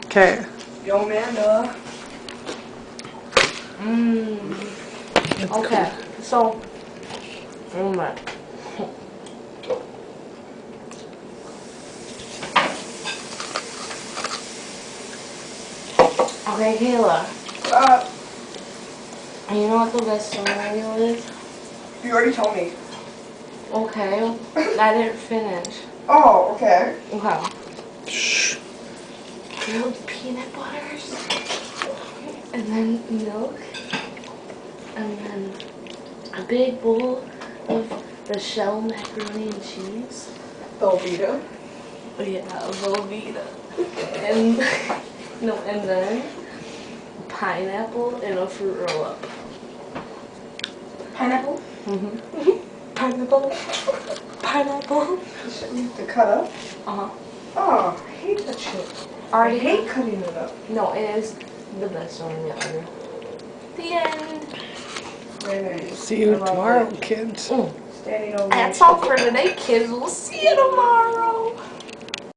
Okay. Yo, Amanda. Okay, so, oh my. Okay, Kayla. You know what the best scenario is? You already told me. Okay, I didn't finish. Oh, okay. Okay. Shh. Grilled peanut butters, and then milk, and then a big bowl of the shell macaroni and cheese. Velveeta. Yeah, Velveeta. And no, and then pineapple and a fruit roll up. Pineapple? Pineapple. Pineapple. To cut up? Uh-huh. Oh, I hate that shit. I hate cutting it up. No, it is the best one ever. The end. Very nice. See you I love tomorrow, it. kids. Standing over. That's all for today, kids. We'll see you tomorrow.